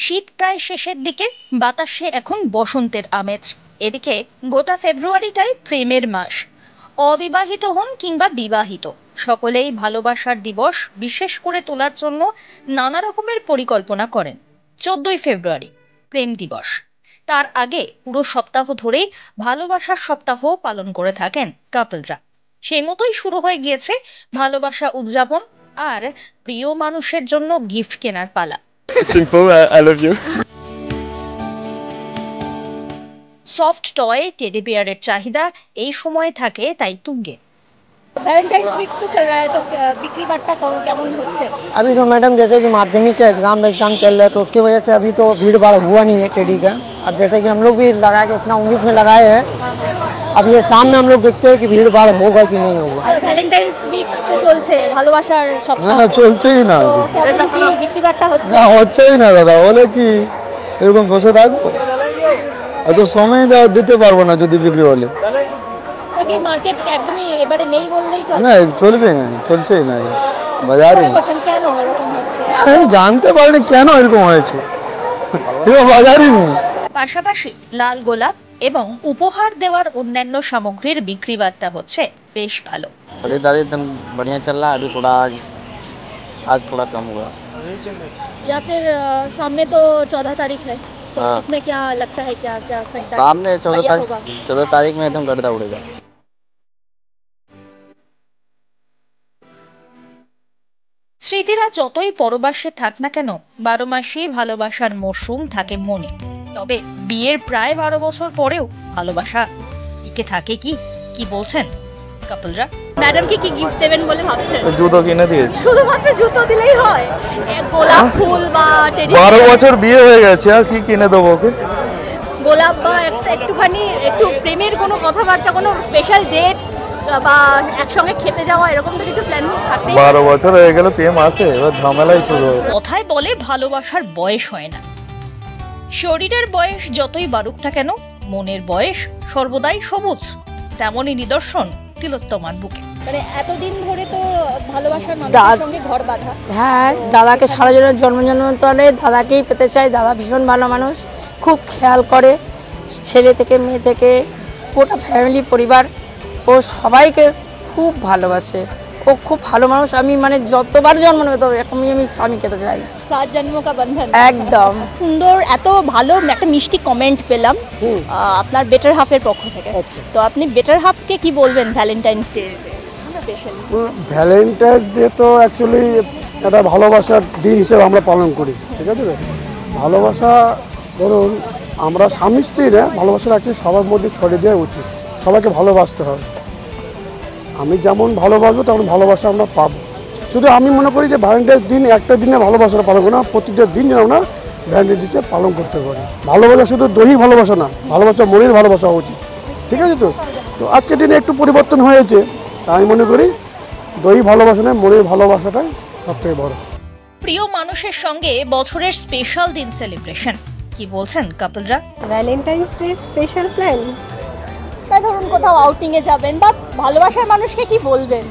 শীত প্রায় শেষের দিকে, বাতাসে এখন বসন্তের আমেজ। এদিকে গোটা ফেব্রুয়ারিটাই প্রেমের মাস। অবিবাহিত হন কিংবা বিবাহিত, সকলেই ভালোবাসার দিবস বিশেষ করে তোলার জন্য নানা রকমের পরিকল্পনা করেন। 14ই ফেব্রুয়ারি প্রেম দিবস। তার আগে পুরো সপ্তাহ ধরেই ভালোবাসার সপ্তাহ পালন করে থাকেন কাপলরা। সেই মতোই শুরু হয়ে গিয়েছে ভালোবাসা উদযাপন আর প্রিয় মানুষের জন্য গিফট কেনার পালা। Simple, I love you. Soft toy teddy বিয়ারের চাহিদা এই সময় থাকে তাই তুঙ্গে। वैलेंटाइन वीक तो चल रहा है, तो बिक्री बट्टा कैमन होच्छे? अभी तो मैडम जैसे कि माध्यमिक का एग्जाम चल रहा है, तो उसकी वजह से अभी तो भीड़ भाड़ हुआ नहीं है टेडी का। अब जैसे कि हम लोग भी लगा के उतना उम्मीद में लगाए हैं, अब ये शाम में हम लोग देखते हैं कि भीड़ भाड़ होगा कि नहीं होगा। वैलेंटाइन्स वीक तो চলছে, ভালোবাসার সপ্তাহ। না চলছেই না, বিক্রি বাট্টা হচ্ছে না হচ্ছেই না দাদা। বলে কি এরকম বসে থাকবো? এত সময় দিতে পারবো না যদি বিক্রি হলে। কি মার্কেট একদমই এবারে নেই বললেই চলে। না চলবে না, চলছেই না বাজারে। কেন এরকম হচ্ছে? আমি জানতে পারিনি কেন এরকম হয়েছে, বাজারই নেই। পাশাপাশি লাল গোলাপ এবং উপহার দেওয়ার অন্যান্য সামগ্রীর বিক্রি বার্তা হচ্ছে বেশ ভালো। खरीदारी एकदम बढ़िया चल रहा है। अभी थोड़ा आज थोड़ा कम हुआ। या फिर सामने तो 14 तारीख है, तो हाँ। इसमें क्या लगता है, क्या क्या सामने 14 तारीख में एकदम गर्दा उड़ेगा। স্মৃতিরা যতই পরবাসে থাক না কেন, 12 মাসেই ভালোবাসার মরশুম থাকে মনে। তবে বিয়ের প্রায় 12 বছর পরেও ভালোবাসা টিকে থাকে কি কি বলছেন কাপলরা? ম্যাডাম কি গিফট দেবেন বলে ভাবছেন? জুতো কিনে দিয়েছি। শুধুমাত্র জুতো দিলেই হয়? গোলাপ ফুল বা টেডি? 12 বছর বিয়ে হয়ে গেছে, আর কি কিনে দেবো ওকে? গোলাপ বা একটুখানি একটু প্রেমের কোনো কথাবার্তা, কোনো স্পেশাল ডেট বা একসঙ্গে খেতে যাওয়া, এরকম তো কিছু প্ল্যান থাকতেই। 12 বছর হয়ে গেল প্রেম আছে, এবার ঝামেলাই শুরু হবে। কথায় বলে ভালোবাসার বয়স হয় না। শরীরের বয়স যতই বাড়ুক না কেন, মনের বয়স সর্বদাই সবুজ। তেমনই নিদর্শন তিলোত্তমার বুকে। মানে এতদিন ধরে তো ভালোবাসার মানুষের সঙ্গে ঘর বাঁধা। হ্যাঁ, দাদাকে সারা জীবন জন্মজন্মান্তরে দাদাকেই পেতে চাই। দাদা ভীষণ ভালো মানুষ, খুব খেয়াল করে ছেলে থেকে মেয়ে থেকে গোটা ফ্যামিলি পরিবার, ও সবাইকে খুব ভালোবাসে। ও খুব ভালো মানুষ। আমি মানে যতবার জন্ম নেবে তো এরকমই আমি স্বামীকে তো চাই। 7 জন্ম কা বন্ধন। একদম সুন্দর, এত ভালো একটা মিষ্টি কমেন্ট পেলাম আপনার বেটার হাফের পক্ষ থেকে। তো আপনি বেটার হাফকে কি বলবেন Valentine's day specially? Valentine's day তো অ্যাকচুয়ালি একটা ভালোবাসার দিন হিসেবে আমরা পালন করি, ঠিক আছে? ভালোবাসা ধরুন আমরা স্বামী স্ত্রীরা ভালোবাসার একটা সবার মধ্যে ছড়িয়ে দেওয়া উচিত। সবাইকে ভালোবাসতে হবে। আমি যেমন ভালোবাসবো তেমন ভালোবাসা আমরা পাবো। শুধু আমি মনে করি যে ভ্যালেন্টাইন্স দিন একটা দিনে ভালোবাসাটা পালন করি না, প্রতিটা দিন যেন আমরা ভ্যালেন্টাইন্স ডে পালন করতে পারি। ভালোবাসা শুধু দৈহিক ভালোবাসা না, ভালোবাসা মনের ভালোবাসা উচিত, ঠিক আছে? তো তো আজকের দিনে একটু পরিবর্তন হয়েছে, আমি মনে করি দৈহিক ভালোবাসা না, মনের ভালোবাসাটাই সবথেকে বড়। প্রিয় মানুষের সঙ্গে বছরের স্পেশাল দিন সেলিব্রেশন, কি বলছেন কাপলরা? ভ্যালেন্টাইন্স ডে স্পেশাল প্ল্যান, ধরুন কোথাও আউটিং এ যাবেন বা ভালোবাসার মানুষকে কি বলবেন?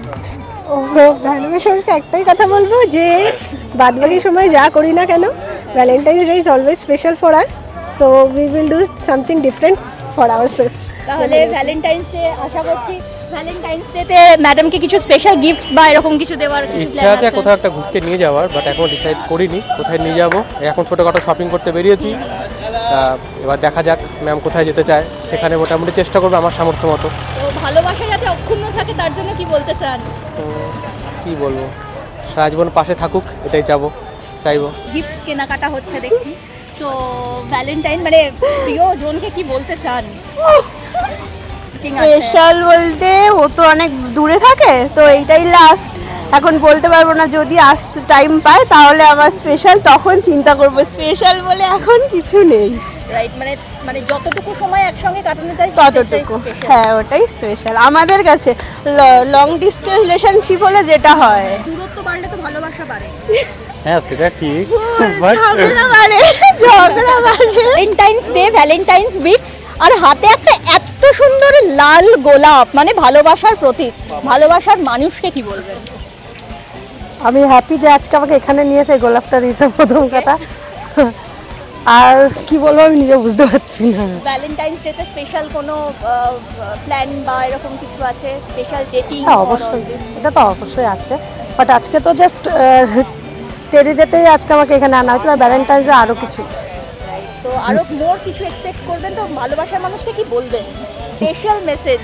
ভালোবাসার মানুষকে একটাই কথা বলবো যে বাদবাকি সময় যা করি না কেন, Valentine's day is always special for us, so we will do something different for ourself. তাহলে ভ্যালেন্টাইন্স ডে আশা করছি ভ্যালেন্টাইন্স ডেতে ম্যাডামকে কিছু স্পেশাল গিফটস বা এরকম কিছু দেওয়ার ইচ্ছা আছে, কোথাও একটা ঘুরতে নিয়ে যাওয়ার, বাট এখনো ডিসাইড করিনি কোথায় নিয়ে যাব। এখন ছোটোখাটো শপিং করতে বেরিয়েছি, এবার দেখা যাক ম্যাম কোথায় যেতে চায়, সেখানে মোটামুটি চেষ্টা করবো আমার সামর্থ্য মতো। তো ভালোবাসা যাতে অক্ষুণ্ণ থাকে তার জন্য কি বলতে চান? তো কী বলবো, সারা জীবন পাশে থাকুক এটাই চাইবো। গিফটস কেনাকাটা হচ্ছে দেখছি, তো ভ্যালেন্টাইন মানে প্রিয় জনকে কি বলতে চান? স্পেশাল বলতে ও তো অনেক দূরে থাকে, তো এইটাই লাস্ট। এখন বলতে পারবো না, যদি আসতে টাইম পায় তাহলে আমার স্পেশাল, তখন চিন্তা করবো। স্পেশাল বলে এখন কিছু নেই। রাইট, মানে যতটুকু সময় একসঙ্গে কাটানো যায় ততটুকু, হ্যাঁ ওটাই স্পেশাল আমাদের কাছে। লং ডিস্টেন্স রিলেশনশিপ হলে যেটা হয়, দূরত্ব বাড়লে তো ভালোবাসা বাড়ে। হ্যাঁ সেটা ঠিক, ঝগড়া বাড়ে। ভ্যালেন্টাইন্স ডে, ভ্যালেন্টাইন্স উইকস, আর হাতে একটা এত সুন্দর লাল গোলাপ, মানে ভালোবাসার প্রতীক। ভালোবাসার মানুষকে কি বলবেন? আমি হ্যাপি যে আজকে আমাকে এখানে নিয়ে এসে গোলাপটা দিয়েছে, প্রথম কথা। আর কি বলবো আমি নিজে বুঝতে পারছি না। ভ্যালেন্টাইন্স ডেতে স্পেশাল কোনো প্ল্যান বা এরকম কিছু আছে, স্পেশাল ডেটিং? হ্যাঁ অবশ্যই, এটা তো অবশ্যই আছে, বাট আজকে তো জাস্ট টেরি ডেতেই আজকে আমাকে এখানে আনা হয়েছিল, আর ভ্যালেন্টাইন্সে আরও কিছু। তো আরো মোর কিছু এক্সপেক্ট করবেন তো? ভালোবাসার মানুষকে কি বলবেন? Special message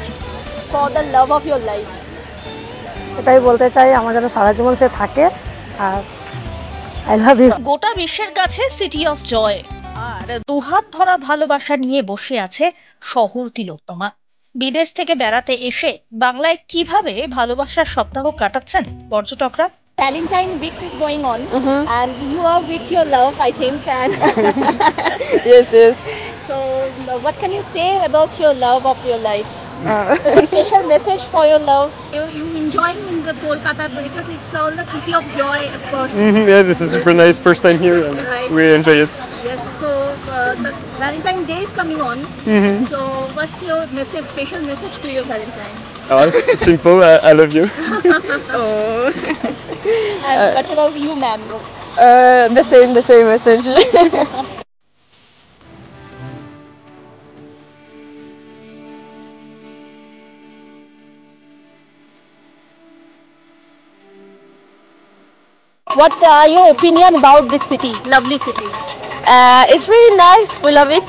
for the love of your life. এটাই বলতে চাই, আমার যেন সারা জীবন সে থাকে, আর আই লাভ ইউ। গোটা বিশ্বের কাছে সিটি অফ জয়, আর দুহাত ধরা ভালোবাসা নিয়ে বসে আছে শহর তিলোত্তমা। বিদেশ থেকে বেড়াতে এসে বাংলায় কিভাবে ভালোবাসার সপ্তাহ কাটাচ্ছেন পর্যটকরা? Valentine week is going on, and you are with your love, I think. And Yes. so, what can you say about your love of your life? A special message for your love. You enjoying in the Kolkata because it's called the city of joy, of course. Yeah, this is super nice. First time here, and Right. we enjoy it. Yes. So the Valentine Day is coming on. So what's your message? Special message to your Valentine? It's simple. I love you. And what about you, ma'am? The same message. What are your opinion about this city, lovely city? It's really nice. We love it.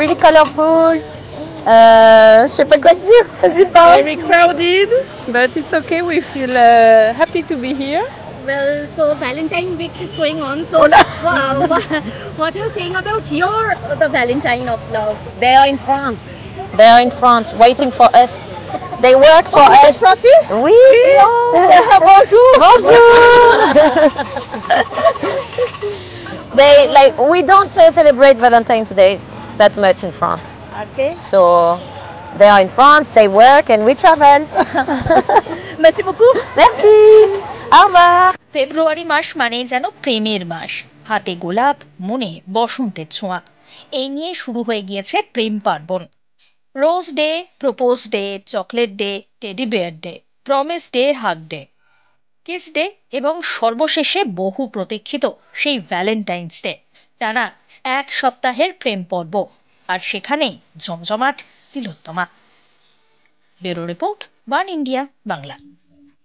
Really colorful. Je sais pas quoi dire. Vas-y, parle. Very crowded, but it's okay. We feel happy to be here. Well, so Valentine week is going on. So, what are you saying about the Valentine of love? They are in France. They are in France, waiting for us. They work for us. Francis? Oui. Bonjour. We don't celebrate Valentine's Day that much in France. Okay. So they are in France. They work and we travel. Merci beaucoup. Merci. Au revoir. ফেব্রুয়ারি মাস মানেই যেন প্রেমের মাস, হাতে গোলাপ, মনে বসন্তের ছোঁয়া। এই নিয়ে শুরু হয়ে গিয়েছে প্রেম পার্বণ। Rose day, propose day, chocolate day, teddy bear day, promise day, hug day, kiss day এবং সর্বশেষে বহু প্রতীক্ষিত সেই ভ্যালেন্টাইন্স ডে। টানা এক সপ্তাহের প্রেম পর্ব, আর সেখানেই জমজমাট Tilottama. Bureau report, one India Bangla.